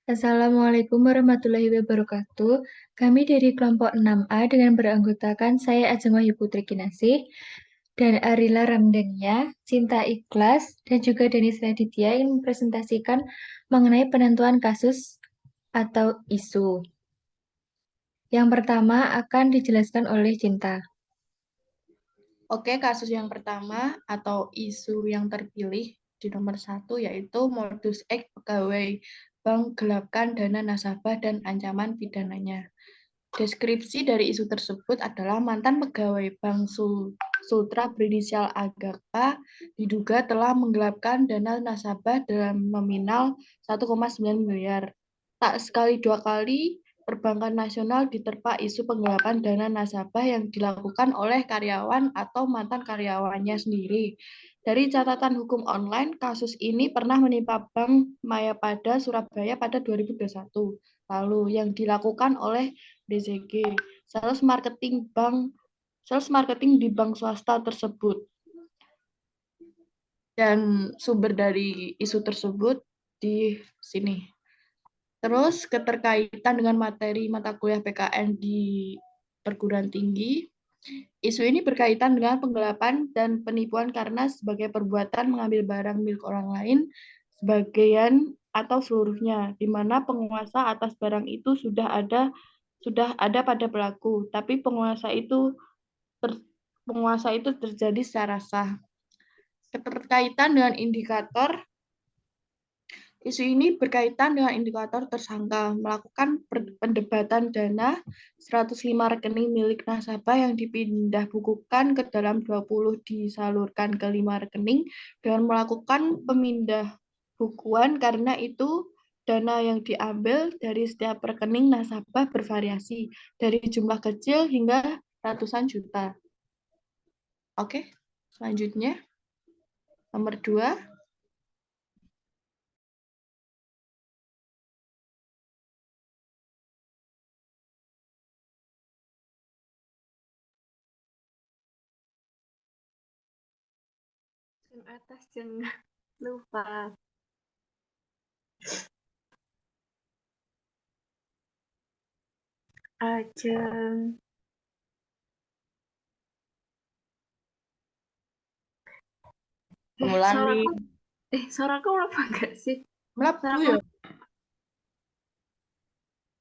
Assalamualaikum warahmatullahi wabarakatuh. Kami dari kelompok 6A dengan beranggotakan saya Ajeng Wahyu Putri Kinasih dan Arila Ramdania, Cinta Ikhlas, dan juga Denis Raditya yang mempresentasikan mengenai penentuan kasus atau isu. Yang pertama akan dijelaskan oleh Cinta. Oke, kasus yang pertama atau isu yang terpilih di nomor 1 yaitu modus X pegawai bank gelapkan dana nasabah dan ancaman pidananya. Deskripsi dari isu tersebut adalah mantan pegawai Bank Sultra berinisial AGK diduga telah menggelapkan dana nasabah dalam nominal 1,9 miliar. Tak sekali dua kali, perbankan nasional diterpa isu penggelapan dana nasabah yang dilakukan oleh karyawan atau mantan karyawannya sendiri. Dari catatan hukum online, kasus ini pernah menimpa Bank Mayapada Surabaya pada 2021 lalu yang dilakukan oleh DZG, sales marketing di bank swasta tersebut. Dan sumber dari isu tersebut di sini. Terus keterkaitan dengan materi mata kuliah PKN di perguruan tinggi. Isu ini berkaitan dengan penggelapan dan penipuan karena sebagai perbuatan mengambil barang milik orang lain sebagian atau seluruhnya, di mana penguasa atas barang itu sudah ada pada pelaku, tapi penguasa itu terjadi secara sah. Keterkaitan dengan indikator. Isu ini berkaitan dengan indikator tersangka melakukan pendebatan dana 105 rekening milik nasabah yang dipindah bukukan ke dalam 20 disalurkan ke 5 rekening dengan melakukan pemindah bukuan karena itu dana yang diambil dari setiap rekening nasabah bervariasi dari jumlah kecil hingga ratusan juta. Oke, selanjutnya nomor 2. Yang atas jangan lupa. Ajeng. Suaraku apa enggak sih? Melapu ya.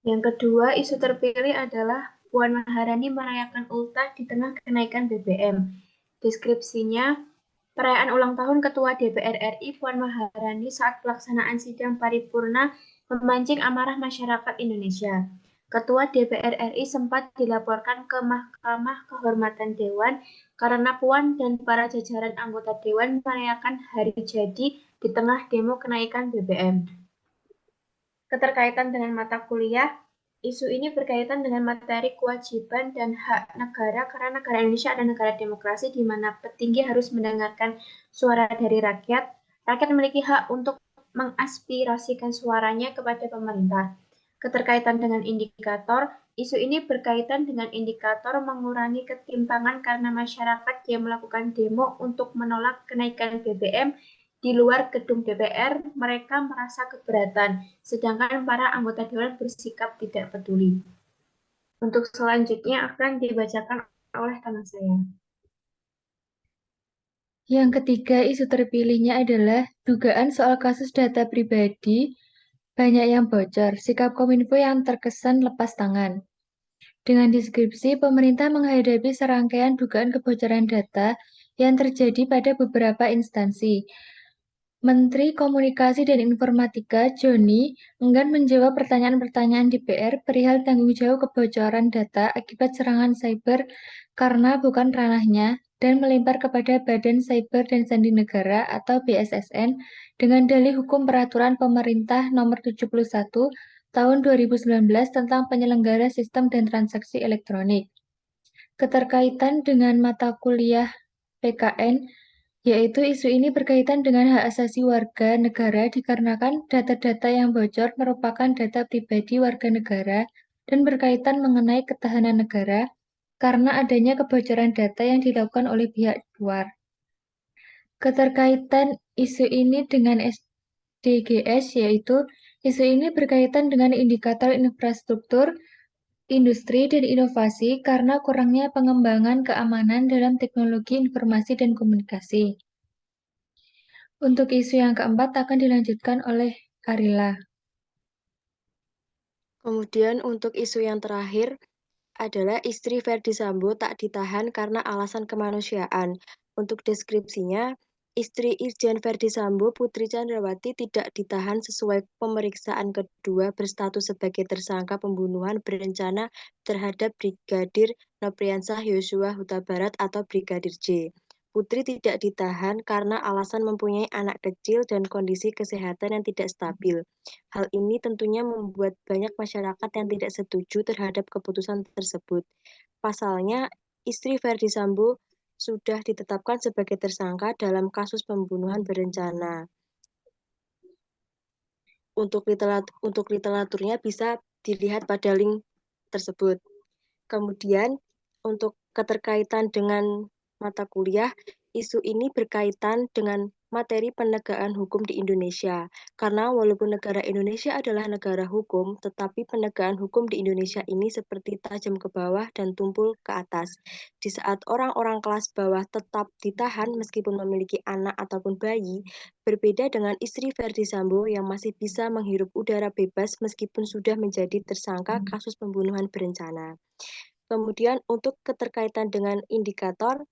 Yang kedua, isu terpilih adalah Puan Maharani merayakan ultah di tengah kenaikan BBM. Deskripsinya, perayaan ulang tahun Ketua DPR RI Puan Maharani saat pelaksanaan sidang paripurna memancing amarah masyarakat Indonesia. Ketua DPR RI sempat dilaporkan ke Mahkamah Kehormatan Dewan karena Puan dan para jajaran anggota Dewan merayakan hari jadi di tengah demo kenaikan BBM. Keterkaitan dengan mata kuliah, isu ini berkaitan dengan materi kewajiban dan hak negara karena negara Indonesia adalah negara demokrasi di mana petinggi harus mendengarkan suara dari rakyat. Rakyat memiliki hak untuk mengaspirasikan suaranya kepada pemerintah. Keterkaitan dengan indikator, isu ini berkaitan dengan indikator mengurangi ketimpangan karena masyarakat yang melakukan demo untuk menolak kenaikan BBM di luar gedung DPR, mereka merasa keberatan, sedangkan para anggota dewan bersikap tidak peduli. Untuk selanjutnya akan dibacakan oleh teman saya. Yang ketiga, isu terpilihnya adalah dugaan soal kasus data pribadi banyak yang bocor, sikap Kominfo yang terkesan lepas tangan. Dengan deskripsi, pemerintah menghadapi serangkaian dugaan kebocoran data yang terjadi pada beberapa instansi. Menteri Komunikasi dan Informatika, Joni, enggan menjawab pertanyaan-pertanyaan DPR perihal tanggung jawab kebocoran data akibat serangan cyber karena bukan ranahnya dan melempar kepada Badan Cyber dan Sandi Negara atau BSSN dengan dalih hukum peraturan pemerintah nomor 71 tahun 2019 tentang penyelenggara sistem dan transaksi elektronik. Keterkaitan dengan mata kuliah PKN, yaitu isu ini berkaitan dengan hak asasi warga negara dikarenakan data-data yang bocor merupakan data pribadi warga negara dan berkaitan mengenai ketahanan negara karena adanya kebocoran data yang dilakukan oleh pihak luar. Keterkaitan isu ini dengan SDGs, yaitu Isu ini berkaitan dengan indikator infrastruktur, industri, dan inovasi karena kurangnya pengembangan keamanan dalam teknologi informasi dan komunikasi. Untuk isu yang keempat akan dilanjutkan oleh Arila. Kemudian untuk isu yang terakhir adalah istri Verdi Sambo tak ditahan karena alasan kemanusiaan. Untuk deskripsinya, istri Irjen Verdi Sambo, Putri Chandrawati tidak ditahan sesuai pemeriksaan kedua berstatus sebagai tersangka pembunuhan berencana terhadap Brigadir Nopriansah Yosua Huta Barat atau Brigadir J. Putri tidak ditahan karena alasan mempunyai anak kecil dan kondisi kesehatan yang tidak stabil. Hal ini tentunya membuat banyak masyarakat yang tidak setuju terhadap keputusan tersebut. Pasalnya, istri Verdi Sambo sudah ditetapkan sebagai tersangka dalam kasus pembunuhan berencana. Untuk literaturnya bisa dilihat pada link tersebut. Kemudian, untuk keterkaitan dengan mata kuliah, isu ini berkaitan dengan materi penegakan hukum di Indonesia. Karena walaupun negara Indonesia adalah negara hukum, tetapi penegakan hukum di Indonesia ini seperti tajam ke bawah dan tumpul ke atas. Di saat orang-orang kelas bawah tetap ditahan meskipun memiliki anak ataupun bayi, berbeda dengan istri Verdi Sambo yang masih bisa menghirup udara bebas meskipun sudah menjadi tersangka kasus pembunuhan berencana. Kemudian untuk keterkaitan dengan indikator,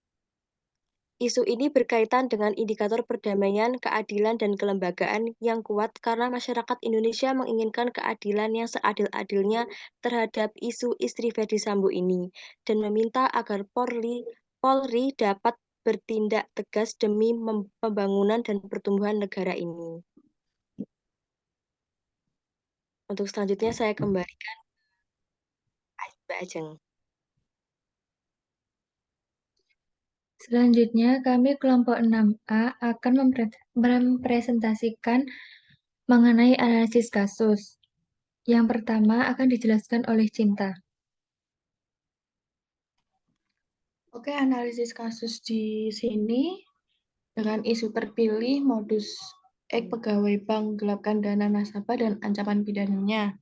isu ini berkaitan dengan indikator perdamaian, keadilan, dan kelembagaan yang kuat karena masyarakat Indonesia menginginkan keadilan yang seadil-adilnya terhadap isu istri Verdi Sambo ini dan meminta agar Polri dapat bertindak tegas demi pembangunan dan pertumbuhan negara ini. Untuk selanjutnya saya kembalikan Mbak Ajeng. Selanjutnya, kami kelompok 6A akan mempresentasikan mengenai analisis kasus. Yang pertama akan dijelaskan oleh Cinta. Oke, analisis kasus di sini dengan isu terpilih modus pegawai bank gelapkan dana nasabah dan ancaman pidananya.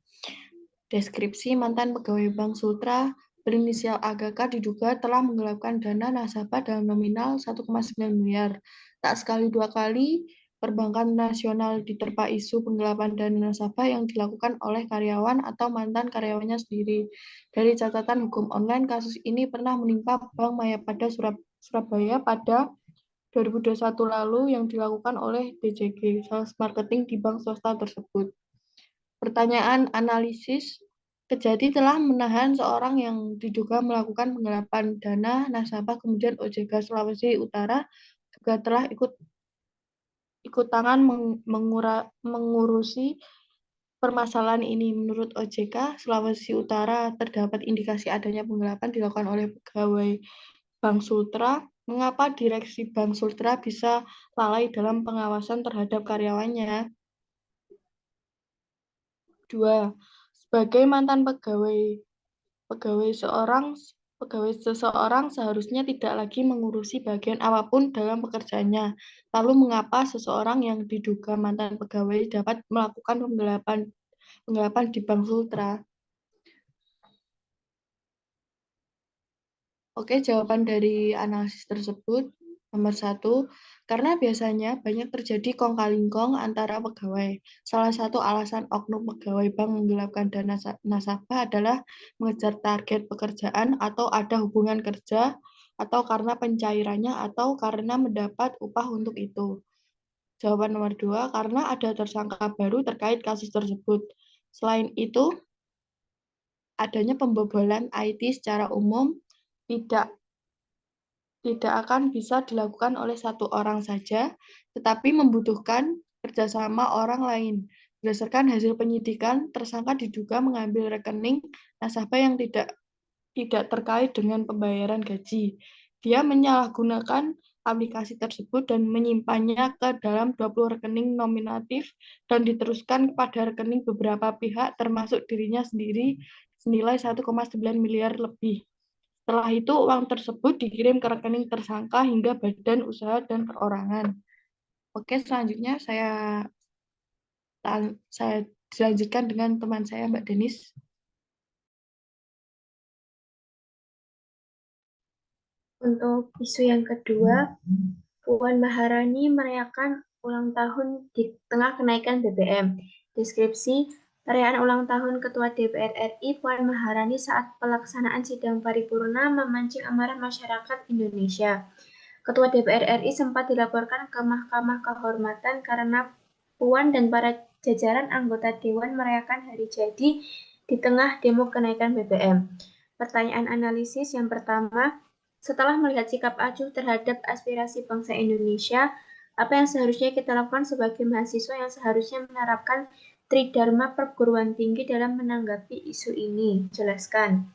Deskripsi mantan pegawai Bank Sultra berinisial AGK diduga telah menggelapkan dana nasabah dalam nominal 1,9 miliar. Tak sekali dua kali, perbankan nasional diterpa isu penggelapan dana nasabah yang dilakukan oleh karyawan atau mantan karyawannya sendiri. Dari catatan hukum online, kasus ini pernah menimpa Bank Mayapada Surabaya pada 2021 lalu yang dilakukan oleh DJG, sales marketing di bank swasta tersebut. Pertanyaan analisis, Kejati telah menahan seorang yang diduga melakukan penggelapan dana nasabah, kemudian OJK Sulawesi Utara juga telah ikut tangan mengurusi permasalahan ini. Menurut OJK Sulawesi Utara terdapat indikasi adanya penggelapan dilakukan oleh pegawai Bank Sultra. Mengapa direksi Bank Sultra bisa lalai dalam pengawasan terhadap karyawannya? 2. Sebagai mantan pegawai seseorang seharusnya tidak lagi mengurusi bagian apapun dalam pekerjaannya. Lalu mengapa seseorang yang diduga mantan pegawai dapat melakukan penggelapan di Bank Sultra? Oke, jawaban dari analisis tersebut. Nomor 1, karena biasanya banyak terjadi kong-kali-kong antara pegawai. Salah satu alasan oknum pegawai bank menggelapkan dana nasabah adalah mengejar target pekerjaan atau ada hubungan kerja, atau karena pencairannya, atau karena mendapat upah untuk itu. Jawaban nomor 2, karena ada tersangka baru terkait kasus tersebut. Selain itu, adanya pembobolan IT secara umum tidak akan bisa dilakukan oleh satu orang saja, tetapi membutuhkan kerjasama orang lain. Berdasarkan hasil penyidikan, tersangka diduga mengambil rekening nasabah yang tidak terkait dengan pembayaran gaji. Dia menyalahgunakan aplikasi tersebut dan menyimpannya ke dalam 20 rekening nominatif dan diteruskan kepada rekening beberapa pihak termasuk dirinya sendiri senilai 1,9 miliar lebih. Setelah itu, uang tersebut dikirim ke rekening tersangka hingga badan usaha dan perorangan. Oke, selanjutnya saya dilanjutkan dengan teman saya, Mbak Denis. Untuk isu yang kedua, Puan Maharani merayakan ulang tahun di tengah kenaikan BBM. Deskripsi, perayaan ulang tahun Ketua DPR RI Puan Maharani saat pelaksanaan sidang paripurna memancing amarah masyarakat Indonesia. Ketua DPR RI sempat dilaporkan ke Mahkamah Kehormatan karena Puan dan para jajaran anggota Dewan merayakan hari jadi di tengah demo kenaikan BBM. Pertanyaan analisis yang pertama, setelah melihat sikap acuh terhadap aspirasi bangsa Indonesia, apa yang seharusnya kita lakukan sebagai mahasiswa yang seharusnya menerapkan Tridharma perguruan tinggi dalam menanggapi isu ini? Jelaskan.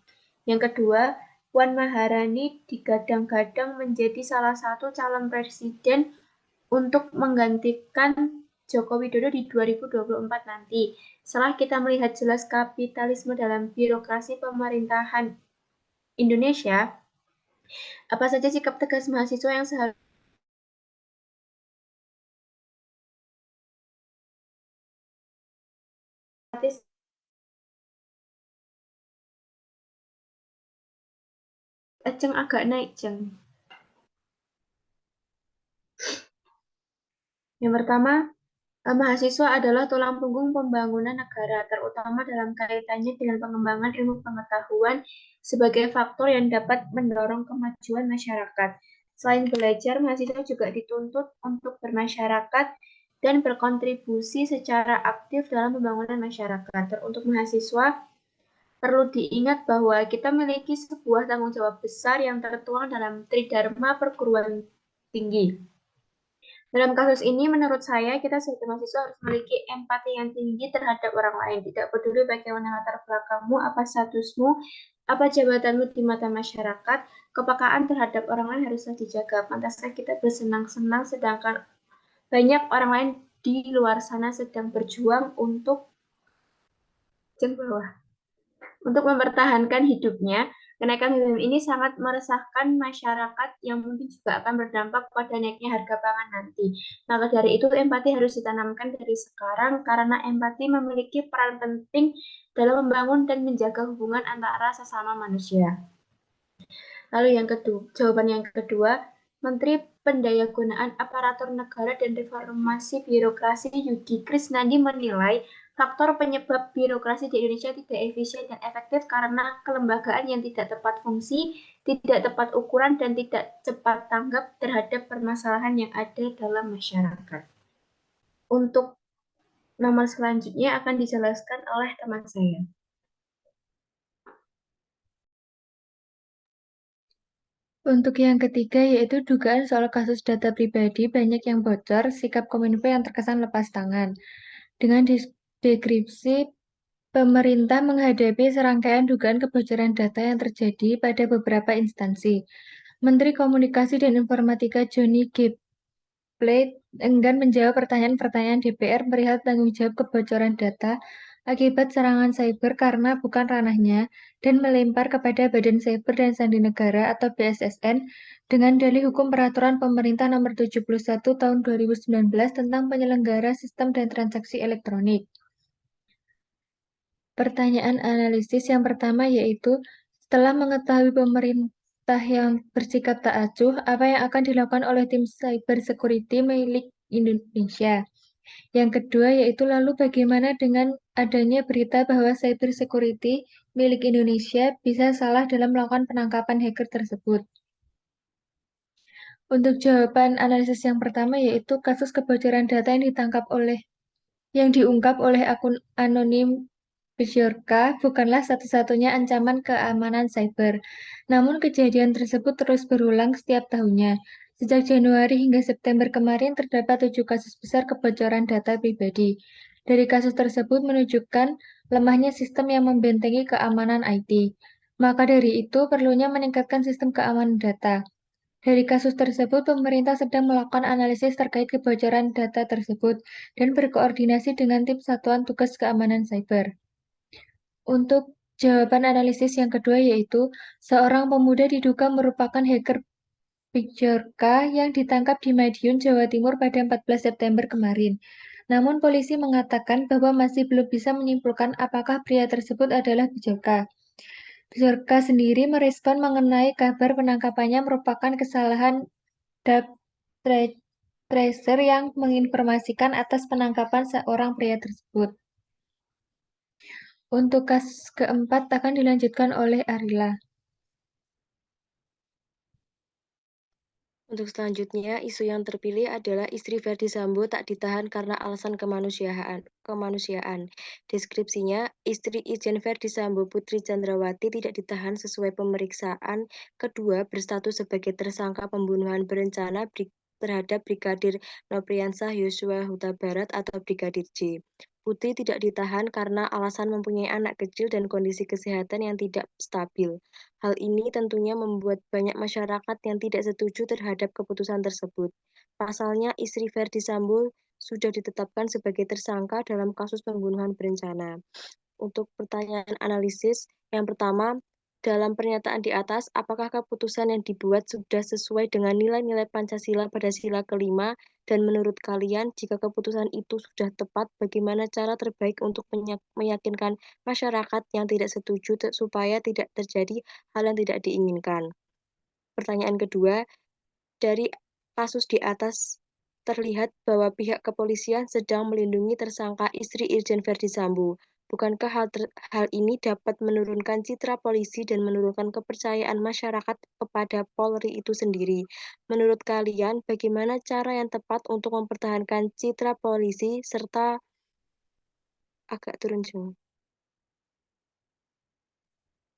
Yang kedua, Puan Maharani digadang-gadang menjadi salah satu calon presiden untuk menggantikan Joko Widodo di 2024 nanti. Setelah kita melihat jelas kapitalisme dalam birokrasi pemerintahan Indonesia, apa saja sikap tegas mahasiswa yang seharusnya Ceng agak naik, Ceng. Yang pertama, mahasiswa adalah tulang punggung pembangunan negara, terutama dalam kaitannya dengan pengembangan ilmu pengetahuan sebagai faktor yang dapat mendorong kemajuan masyarakat. Selain belajar, mahasiswa juga dituntut untuk bermasyarakat dan berkontribusi secara aktif dalam pembangunan masyarakat. Untuk mahasiswa, perlu diingat bahwa kita memiliki sebuah tanggung jawab besar yang tertuang dalam Tridharma perguruan tinggi. Dalam kasus ini, menurut saya, kita sebagai mahasiswa harus memiliki empati yang tinggi terhadap orang lain. Tidak peduli bagaimana latar belakangmu, apa statusmu, apa jabatanmu di mata masyarakat, kepekaan terhadap orang lain haruslah dijaga. Pantaskah kita bersenang-senang sedangkan banyak orang lain di luar sana sedang berjuang untuk mempertahankan hidupnya. Kenaikan BBM ini sangat meresahkan masyarakat yang mungkin juga akan berdampak pada naiknya harga pangan nanti. Maka dari itu empati harus ditanamkan dari sekarang karena empati memiliki peran penting dalam membangun dan menjaga hubungan antara sesama manusia. Lalu yang kedua, jawaban yang kedua, Menteri Pendayagunaan Aparatur Negara dan Reformasi Birokrasi Yudi Krisnandi menilai faktor penyebab birokrasi di Indonesia tidak efisien dan efektif karena kelembagaan yang tidak tepat fungsi, tidak tepat ukuran, dan tidak cepat tanggap terhadap permasalahan yang ada dalam masyarakat. Untuk nomor selanjutnya akan dijelaskan oleh teman saya. Untuk yang ketiga, yaitu dugaan soal kasus data pribadi banyak yang bocor, sikap Kominfo yang terkesan lepas tangan. Dengan deskripsi, pemerintah menghadapi serangkaian dugaan kebocoran data yang terjadi pada beberapa instansi. Menteri Komunikasi dan Informatika Johnny G. Plate enggan menjawab pertanyaan-pertanyaan DPR perihal tanggung jawab kebocoran data akibat serangan cyber karena bukan ranahnya dan melempar kepada Badan Cyber dan Sandi Negara atau BSSN dengan dalih hukum Peraturan Pemerintah Nomor 71 Tahun 2019 tentang penyelenggara sistem dan transaksi elektronik. Pertanyaan analisis yang pertama yaitu, setelah mengetahui pemerintah yang bersikap tak acuh, apa yang akan dilakukan oleh tim cyber security milik Indonesia? Yang kedua yaitu lalu bagaimana dengan adanya berita bahwa cyber security milik Indonesia bisa salah dalam melakukan penangkapan hacker tersebut? Untuk jawaban analisis yang pertama yaitu kasus kebocoran data yang diungkap oleh akun anonim Bjorka bukanlah satu-satunya ancaman keamanan cyber. Namun kejadian tersebut terus berulang setiap tahunnya. Sejak Januari hingga September kemarin terdapat 7 kasus besar kebocoran data pribadi. Dari kasus tersebut menunjukkan lemahnya sistem yang membentengi keamanan IT. Maka dari itu perlunya meningkatkan sistem keamanan data. Dari kasus tersebut, pemerintah sedang melakukan analisis terkait kebocoran data tersebut dan berkoordinasi dengan tim Satuan Tugas Keamanan Cyber. Untuk jawaban analisis yang kedua yaitu, seorang pemuda diduga merupakan hacker Bjorka yang ditangkap di Madiun, Jawa Timur pada 14 September kemarin. Namun polisi mengatakan bahwa masih belum bisa menyimpulkan apakah pria tersebut adalah Bjorka. Bjorka sendiri merespon mengenai kabar penangkapannya merupakan kesalahan Dark Tracer yang menginformasikan atas penangkapan seorang pria tersebut. Untuk kasus keempat akan dilanjutkan oleh Arila. Untuk selanjutnya, isu yang terpilih adalah istri Verdi Sambo tak ditahan karena alasan kemanusiaan. Deskripsinya, istri Irjen Verdi Sambo Putri Chandrawati tidak ditahan sesuai pemeriksaan kedua berstatus sebagai tersangka pembunuhan berencana terhadap Brigadir Nopriansah Yosua Huta Barat atau Brigadir J. Putri tidak ditahan karena alasan mempunyai anak kecil dan kondisi kesehatan yang tidak stabil. Hal ini tentunya membuat banyak masyarakat yang tidak setuju terhadap keputusan tersebut. Pasalnya, istri Verdi Sambo sudah ditetapkan sebagai tersangka dalam kasus pembunuhan berencana. Untuk pertanyaan analisis, yang pertama, dalam pernyataan di atas, apakah keputusan yang dibuat sudah sesuai dengan nilai-nilai Pancasila pada sila kelima? Dan menurut kalian, jika keputusan itu sudah tepat, bagaimana cara terbaik untuk meyakinkan masyarakat yang tidak setuju supaya tidak terjadi hal yang tidak diinginkan? Pertanyaan kedua, dari kasus di atas terlihat bahwa pihak kepolisian sedang melindungi tersangka istri Irjen Verdi Sambo. Bukankah hal ini dapat menurunkan citra polisi dan menurunkan kepercayaan masyarakat kepada Polri itu sendiri? Menurut kalian, bagaimana cara yang tepat untuk mempertahankan citra polisi serta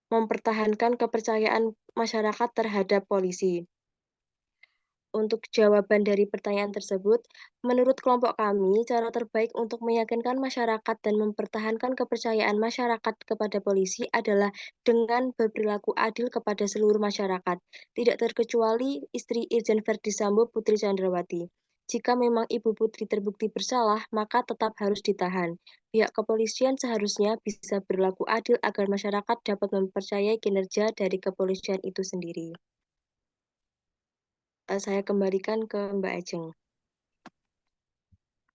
mempertahankan kepercayaan masyarakat terhadap polisi? Untuk jawaban dari pertanyaan tersebut, menurut kelompok kami, cara terbaik untuk meyakinkan masyarakat dan mempertahankan kepercayaan masyarakat kepada polisi adalah dengan berperilaku adil kepada seluruh masyarakat, tidak terkecuali istri Irjen Verdi Sambo Putri Chandrawati. Jika memang Ibu Putri terbukti bersalah, maka tetap harus ditahan. Pihak kepolisian seharusnya bisa berlaku adil agar masyarakat dapat mempercayai kinerja dari kepolisian itu sendiri. Saya kembalikan ke Mbak Ajeng.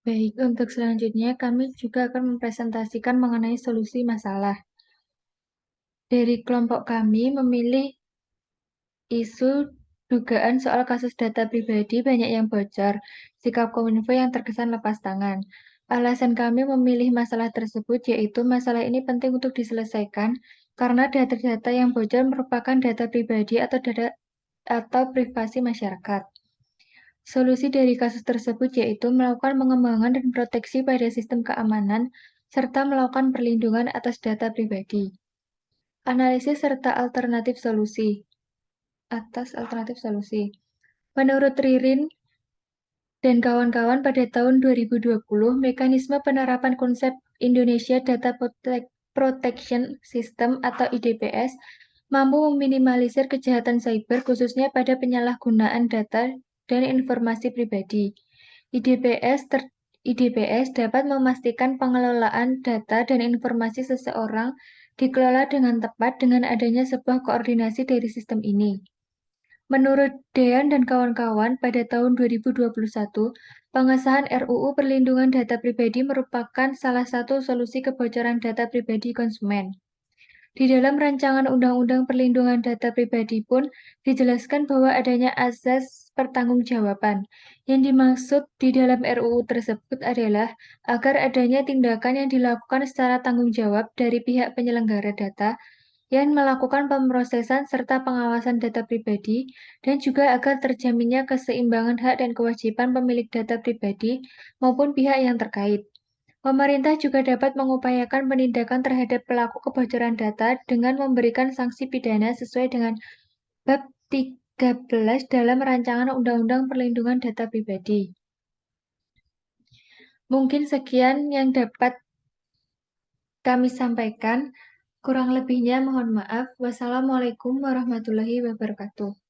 Baik, untuk selanjutnya kami juga akan mempresentasikan mengenai solusi masalah. Dari kelompok kami memilih isu dugaan soal kasus data pribadi banyak yang bocor, sikap Kominfo yang terkesan lepas tangan. Alasan kami memilih masalah tersebut yaitu masalah ini penting untuk diselesaikan karena data-data yang bocor merupakan data pribadi atau privasi masyarakat. Solusi dari kasus tersebut yaitu melakukan pengembangan dan proteksi pada sistem keamanan serta melakukan perlindungan atas data pribadi. Analisis serta alternatif solusi. Menurut Ririn dan kawan-kawan pada tahun 2020, mekanisme penerapan konsep Indonesia Data Protection System atau IDPS mampu meminimalisir kejahatan cyber khususnya pada penyalahgunaan data dan informasi pribadi. IDPS dapat memastikan pengelolaan data dan informasi seseorang dikelola dengan tepat dengan adanya sebuah koordinasi dari sistem ini. Menurut Dean dan kawan-kawan, pada tahun 2021, pengesahan RUU Perlindungan Data Pribadi merupakan salah satu solusi kebocoran data pribadi konsumen. Di dalam rancangan Undang-Undang Perlindungan Data Pribadi pun dijelaskan bahwa adanya azas pertanggungjawaban. Yang dimaksud di dalam RUU tersebut adalah agar adanya tindakan yang dilakukan secara tanggung jawab dari pihak penyelenggara data yang melakukan pemrosesan serta pengawasan data pribadi, dan juga agar terjaminnya keseimbangan hak dan kewajiban pemilik data pribadi maupun pihak yang terkait. Pemerintah juga dapat mengupayakan penindakan terhadap pelaku kebocoran data dengan memberikan sanksi pidana sesuai dengan bab 13 dalam Rancangan Undang-Undang Perlindungan Data Pribadi. Mungkin sekian yang dapat kami sampaikan. Kurang lebihnya mohon maaf. Wassalamualaikum warahmatullahi wabarakatuh.